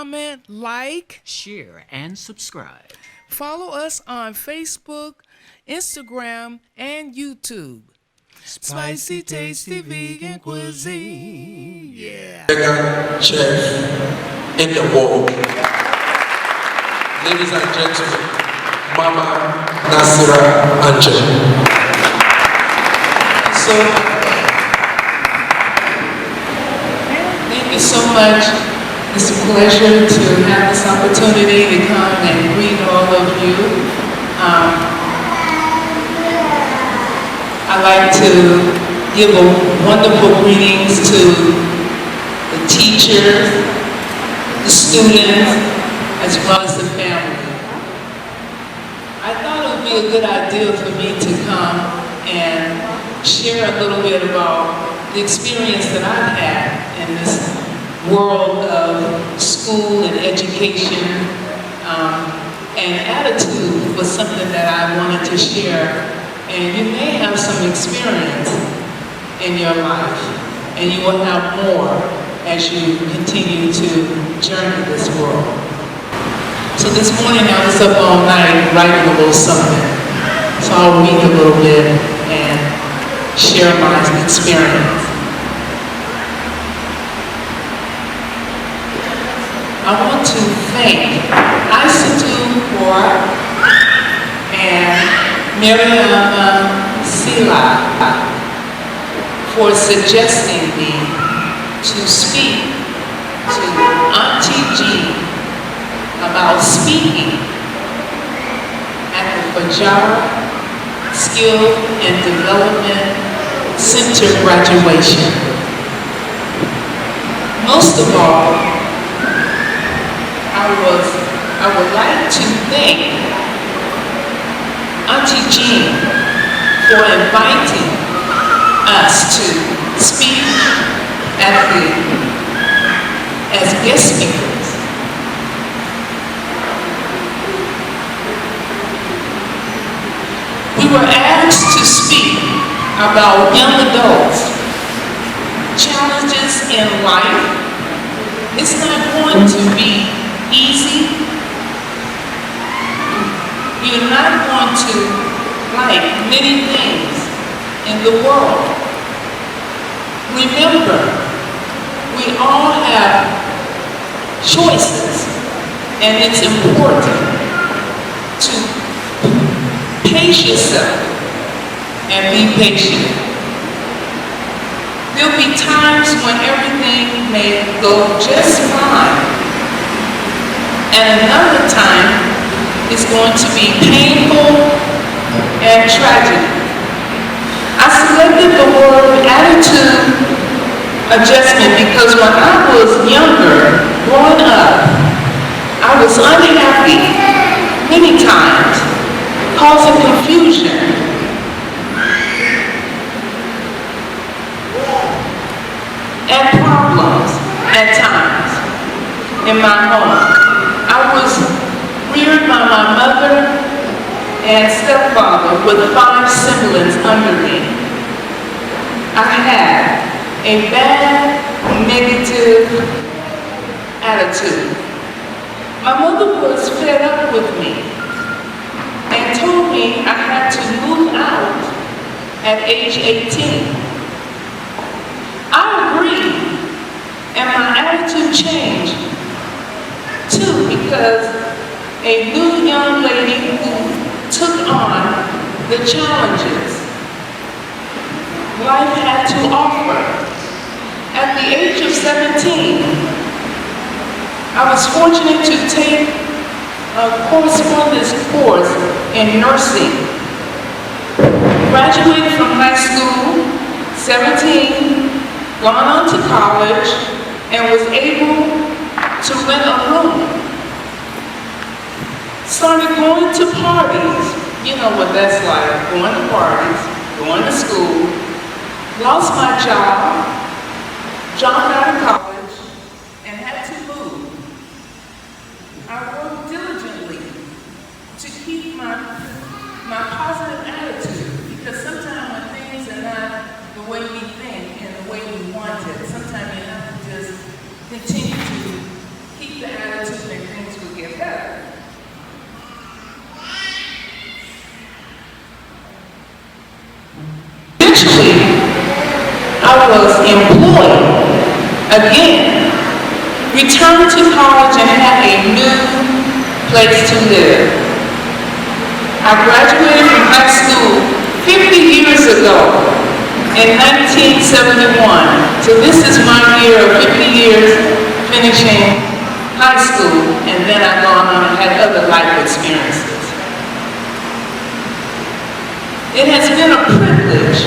comment, like, share, and subscribe. Follow us on Facebook, Instagram, and YouTube. Spicy, tasty vegan cuisine. Yeah. Biggest chef in the world. Ladies and gentlemen, Mama Naasira Ageela. So, thank you so much. It's a pleasure to have this opportunity to come and greet all of you. I'd like to give a wonderful greetings to the teachers, the students, as well as the family. I thought it would be a good idea for me to come and share a little bit about the experience that I've had in this world of school and education, and attitude was something that I wanted to share. And you may have some experience in your life, and you will have more as you continue to journey this world. So this morning I was up all night writing a little something. So I'll read a little bit and share my experience. I want to thank Institute for and Naasira for suggesting me to speak to Auntie G about speaking at the Fajara Skill and Development Center graduation. Most of all, I would like to thank Auntie Jean for inviting us to speak as guest speakers. We were asked to speak about young adults, challenges in life. It's not going to be easy. You're not going to like many things in the world. Remember, we all have choices, and it's important to pace yourself and be patient. There'll be times when everything may go just fine, and another time it's going to be painful and tragic. I selected the word attitude adjustment because when I was younger, growing up, I was unhappy many times, causing confusion. And problems at times in my home. I was reared by my mother and stepfather with 5 siblings under me. I had a bad, negative attitude. My mother was fed up with me and told me I had to move out at age 18. I agreed, and my attitude changed too, because a new young lady who took on the challenges life had to offer. At the age of 17, I was fortunate to take a correspondence course in nursing. Graduated from high school, 17, gone on to college, and was able to rent a room. Started going to parties. You know what that's like, going to parties, going to school. Lost my job, dropped out of college, and had to move. I worked diligently to keep my positive attitude, because sometimes when things are not the way we think and the way we want it, sometimes you have to just continue to keep the attitude employed again, returned to college and had a new place to live. I graduated from high school 50 years ago in 1971. So this is my year of 50 years finishing high school, and then I've gone on and had other life experiences. It has been a privilege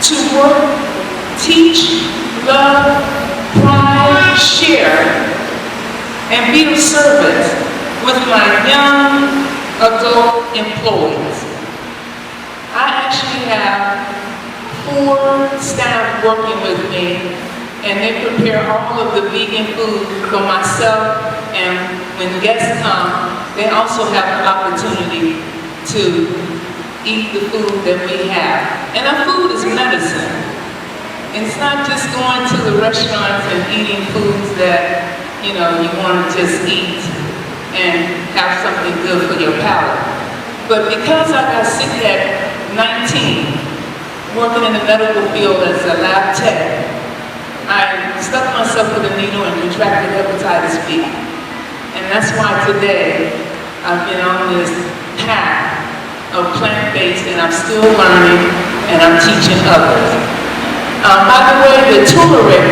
to work, teach, love, cry, share, and be of service with my young adult employees. I actually have 4 staff working with me, and they prepare all of the vegan food for myself, and when guests come, they also have the opportunity to eat the food that we have. And our food is medicine. It's not just going to the restaurants and eating foods that, you know, you want to just eat and have something good for your palate. But because I got sick at 19, working in the medical field as a lab tech, I stuck myself with a needle and contracted hepatitis B. And that's why today I've been on this path of plant-based, and I'm still learning and I'm teaching others. By the way, the turmeric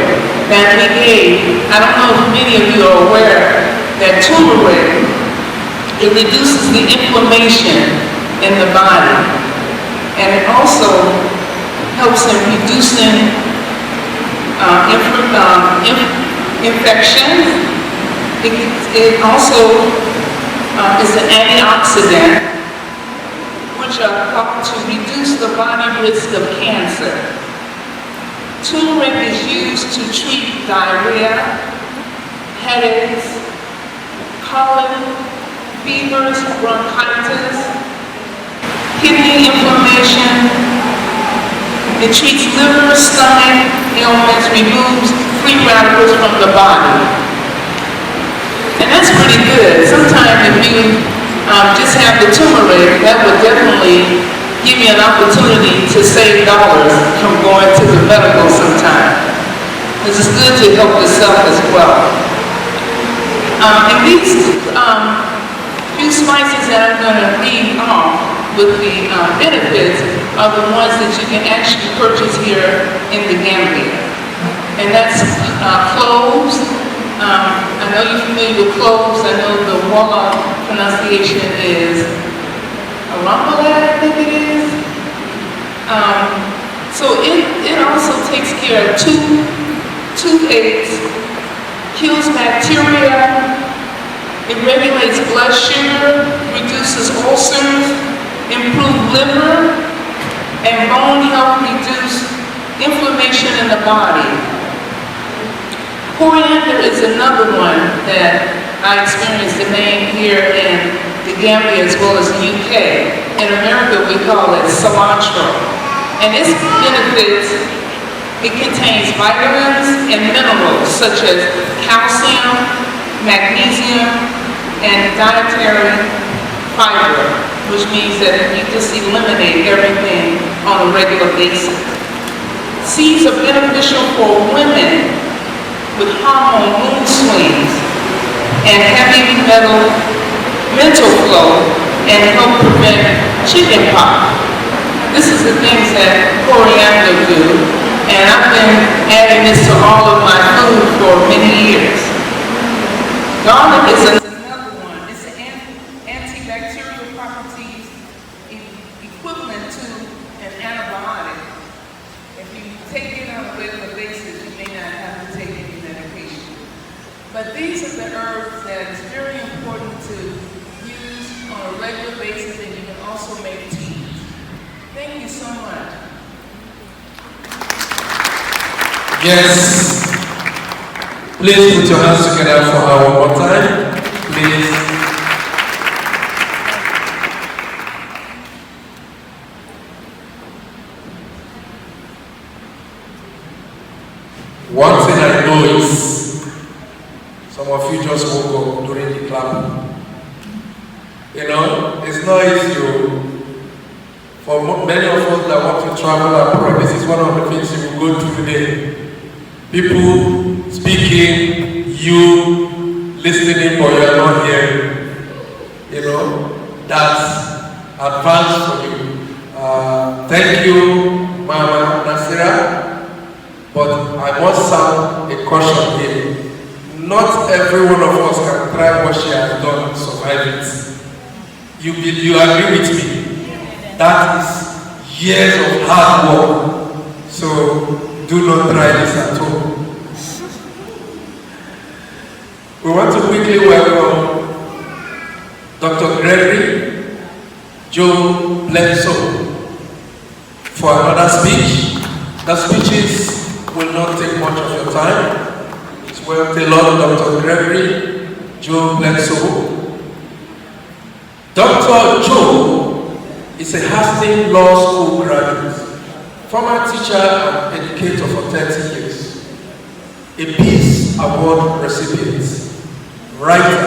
that we gave, I don't know if many of you are aware that turmeric, it reduces the inflammation in the body, and it also helps in reducing infections. It also is an antioxidant, which are thought to reduce the body risk of cancer. Turmeric is used to treat diarrhea, headaches, colic, fevers, bronchitis, kidney inflammation. It treats liver, stomach ailments, removes free radicals from the body. And that's pretty good. Sometimes if you just have the turmeric, that would definitely give you an opportunity to save dollars from going to the medical sometime. This is good to help yourself as well. And these few spices that I'm going to read off with the benefits are the ones that you can actually purchase here in the Gambia. And that's cloves. I know you're familiar with cloves. I know the Walla pronunciation is Arambalad, I think it is. So it also takes care of toothaches, kills bacteria, it regulates blood sugar, reduces ulcers, improves liver, and bone health, reduce inflammation in the body. Coriander is another one that I experienced the name here in the Gambia as well as the UK. In America, we call it cilantro. And its benefits, it contains vitamins and minerals such as calcium, magnesium, and dietary fiber, which means that you just eliminate everything on a regular basis. Seeds are beneficial for women with hormone mood swings and heavy mental flow, and help prevent chicken pox. This is the things that coriander do, and I've been adding this to all of my food for many years. Garlic is another one. It's an antibacterial properties equivalent to an antibiotic. If you take it on a regular basis, you may not have to take any medication. But these are the herbs that is very important to use on a regular basis, and you can also make tea. Thank you so much. Yes. Please put your hands together for her one more time. Please. One thing I know is some of you just woke up during the clap. You know, it's not easy for many of us that want to travel abroad, this is one of the things you will go through today. People speaking, you listening, but you are not hearing. You know, that's advance for you. Thank you, Mama Naasira, but I must sound a caution here. Not every one of us can try what she has done and survive it. You agree with me? That is years of hard work. So do not try this at home. We want to quickly welcome Dr. Gregory, Joe Bledsoe, for another speech. The speeches will not take much of your time. It's well tailored, Dr. Gregory, Joe Bledsoe. Dr. Joe is a Hastings Law School graduate, former teacher and educator for 30 years, a Peace Award recipient, writer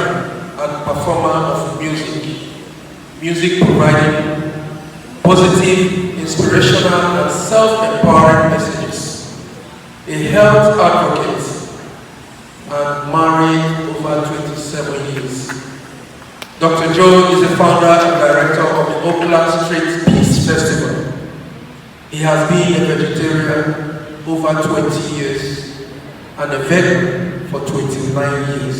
and performer of music providing positive, inspirational and self-empowering messages, a health advocate and married over 27 years. Dr. Joe is the founder and director of the Oakland Street Peace Festival. He has been a vegetarian over 20 years and a vegan for 29 years.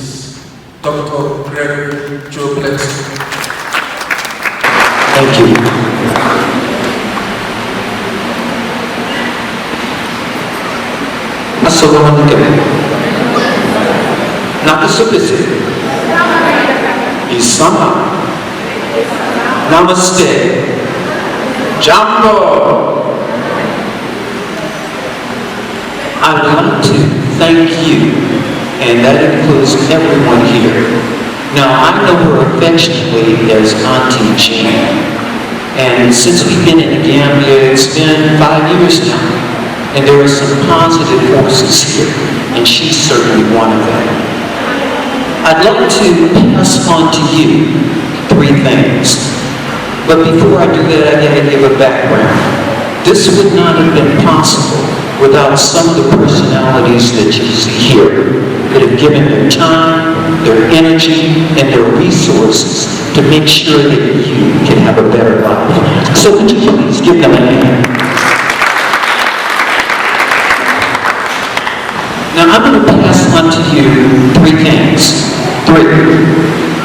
Dr. Gregory Joe Bledsoe. Thank you. Assalamualaikum. Nakasupisi. Isama. Namaste. Jambo. I'd like to thank you, and that includes everyone here. Now, I know her affectionately as Auntie Jane, and since we've been in Gambia, it's been 5 years now, and there are some positive forces here, and she's certainly one of them. I'd like to pass on to you 3 things, but before I do that, I gotta give a background. This would not have been possible without some of the personalities that you see here that have given their time, their energy, and their resources to make sure that you can have a better life. So would you please give them a hand? Now I'm going to pass on to you 3 things. 3.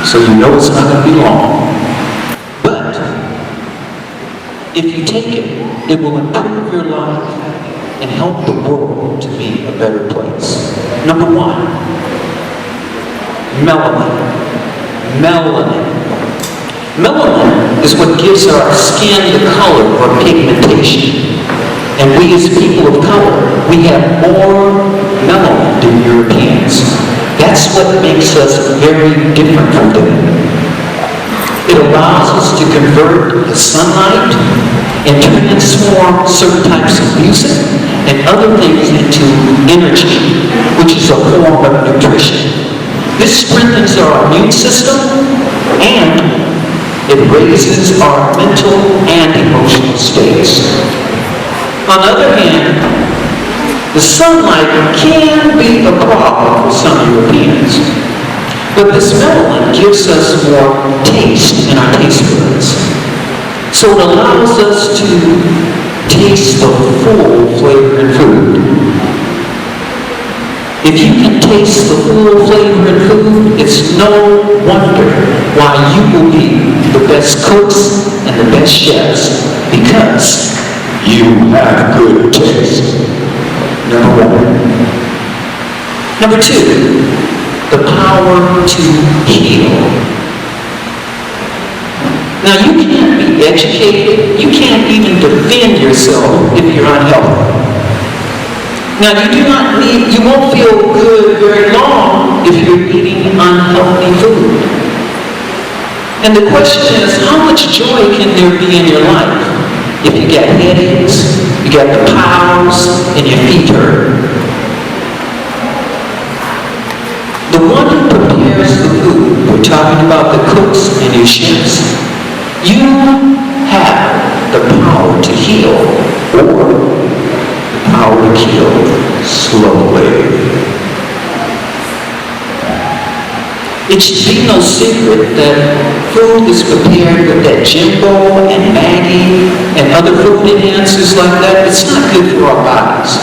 So you know it's not going to be long. But if you take it, it will improve your life and help the world to be a better place. Number 1, melanin. Melanin. Melanin is what gives our skin the color or pigmentation. And we as people of color, we have more melanin than Europeans. That's what makes us very different from them. It allows us to convert the sunlight and transform certain types of music and other things into energy, which is a form of nutrition. This strengthens our immune system and it raises our mental and emotional states. On the other hand, the sunlight can be a problem for some Europeans, but this melanin gives us more taste in our taste buds. So it allows us to taste the full flavor in food. If you can taste the full flavor in food, it's no wonder why you will be the best cooks and the best chefs, because you have good taste. Number 1. Number 2, the power to heal. Now you can't be educated, you can't even defend yourself if you're unhealthy. Now you won't feel good very long if you're eating unhealthy food. And the question is, how much joy can there be in your life if you get headaches, you got the powers, and your feet hurt? The one who prepares the food, we're talking about the cooks and your chefs, you have the the power to heal or the power to kill slowly. It should be no secret that food is prepared with that Jimbo and Maggi and other food enhancers like that. It's not good for our bodies.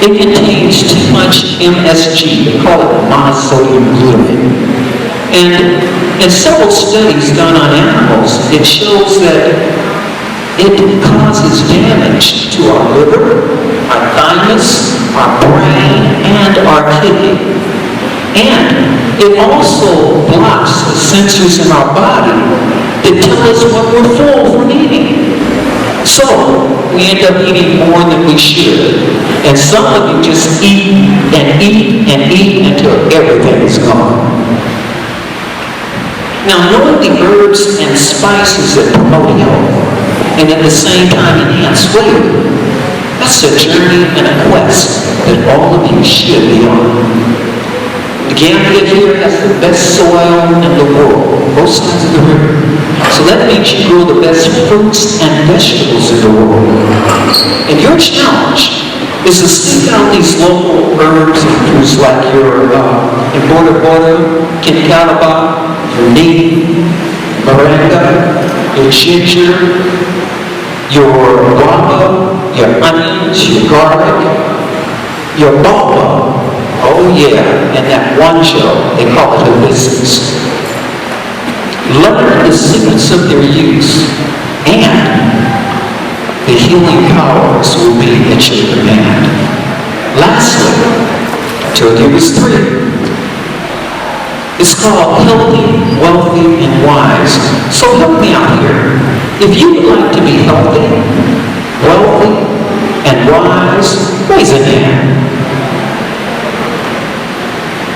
It contains too much MSG. They call it monosodium glutamate. And in several studies done on animals, it shows that it causes damage to our liver, our thymus, our brain, and our kidney. And it also blocks the sensors in our body that tell us what we're full from eating. So, we end up eating more than we should. And some of you just eat and eat and eat until everything is gone. Now, knowing the herbs and spices that promote health and at the same time enhance flavor, that's a journey and a quest that all of you should be on. The Gambia here has the best soil in the world, both sides of the river. So that means you grow the best fruits and vegetables in the world. And your challenge is to seek out these local herbs and fruits like your border, kincalaba, your neem, moringa, your ginger, your guava, your onions, your garlic, your baobab. Oh yeah, and that one show, they call it hibiscus. Learn the secrets of their use, and the healing powers will be at your command. Lastly, I told you it was 3. It's called Healthy, Wealthy, and Wise. So help me out here. If you would like to be healthy, wealthy, and wise, raise a hand.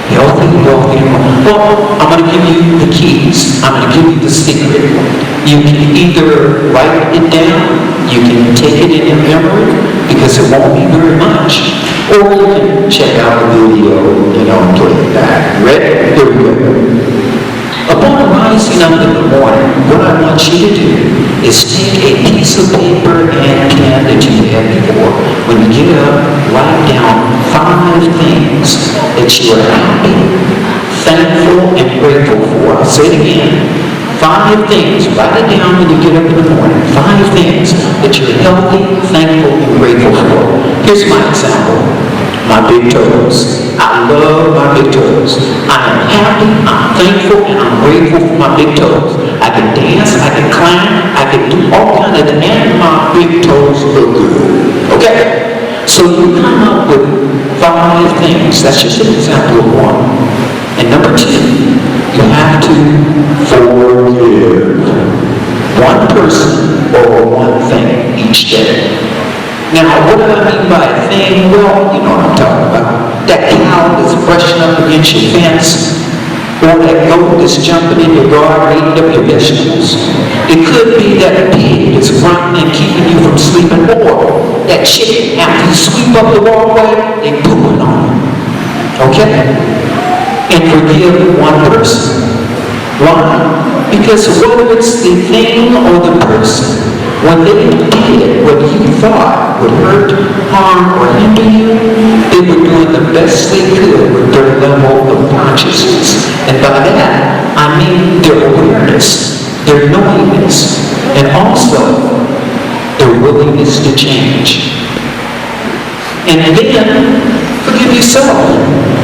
Healthy, wealthy, and wise. Well, I'm going to give you the keys. I'm going to give you the secret. You can either write it down, you can take it in your memory, because it won't be very much, or you can check out the video, and play it back. Ready? Here we go. Upon rising up in the morning, what I want you to do is take a piece of paper and pen that you had before. When you get up, write down 5 things that you are happy, thankful, and grateful for. I'll say it again. 5 things. Write it down when you get up in the morning. 5 things that you're healthy, thankful, and grateful for. Here's my example. My big toes. I love my big toes. I am happy, I'm thankful, and I'm grateful for my big toes. I can dance, I can climb, I can do all kinds of things, and my big toes look good. Okay? So you come up with 5 things. That's just an example of one. And number 2, you have to forgive one person or one thing each day. Now, what do I mean by a thing? Well, you know what I'm talking about. That cow that's brushing up against your fence, or that goat that's jumping in your garden, eating up your vegetables. It could be that pig that's grunting and keeping you from sleeping, or that chicken, after you sweep up the walkway, they pooping on you. Okay? And forgive one person. Why? Because whether it's the thing or the person, when they did what you thought would hurt, harm, or hinder you, they were doing the best they could with their level of consciousness. And by that, I mean their awareness, their knowingness, and also their willingness to change. And then, forgive yourself,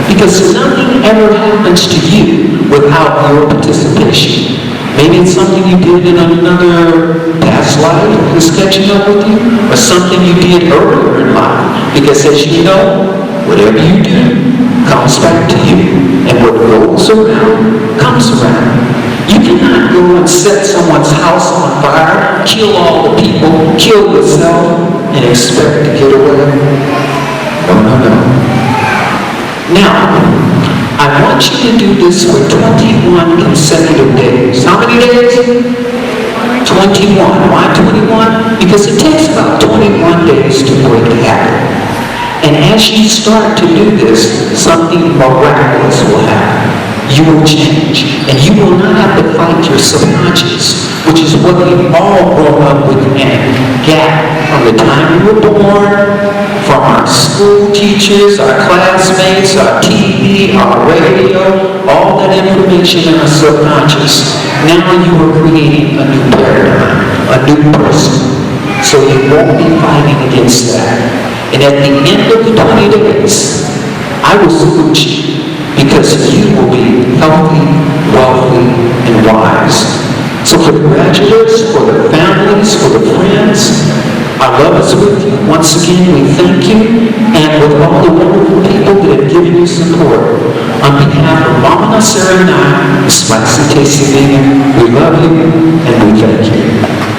because nothing ever happens to you without your participation. Maybe it's something you did in another past life that's catching up with you, or something you did earlier in life. Because as you know, whatever you do comes back to you, and what goes around comes around. You cannot go and set someone's house on fire, kill all the people, kill yourself, and expect to get away. No. Now, I want you to do this for 21 consecutive days. How many days? 21. Why 21? Because it takes about 21 days to break a habit. And as you start to do this, something miraculous will happen. you will change. And you will not have to fight your subconscious, which is what we've all grown up with and got from the time we were born, from our school teachers, our classmates, our TV, our radio, all that information in our subconscious. Now you are creating a new paradigm, a new person. So you won't be fighting against that. And at the end of the 20 days, I will salute you because you will be healthy, wealthy, and wise. So for the graduates, for the families, for the friends, our love is with you. Once again, we thank you. And with all the wonderful people that have given you support, on behalf of Mama Naasira and I, the Spicy Tasty Vegan, we love you and we thank you.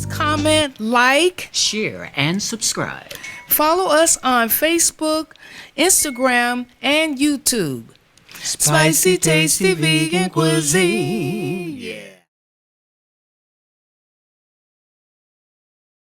Comment, like, Share and subscribe. follow us on Facebook, Instagram, and YouTube. Spicy Tasty Vegan Cuisine.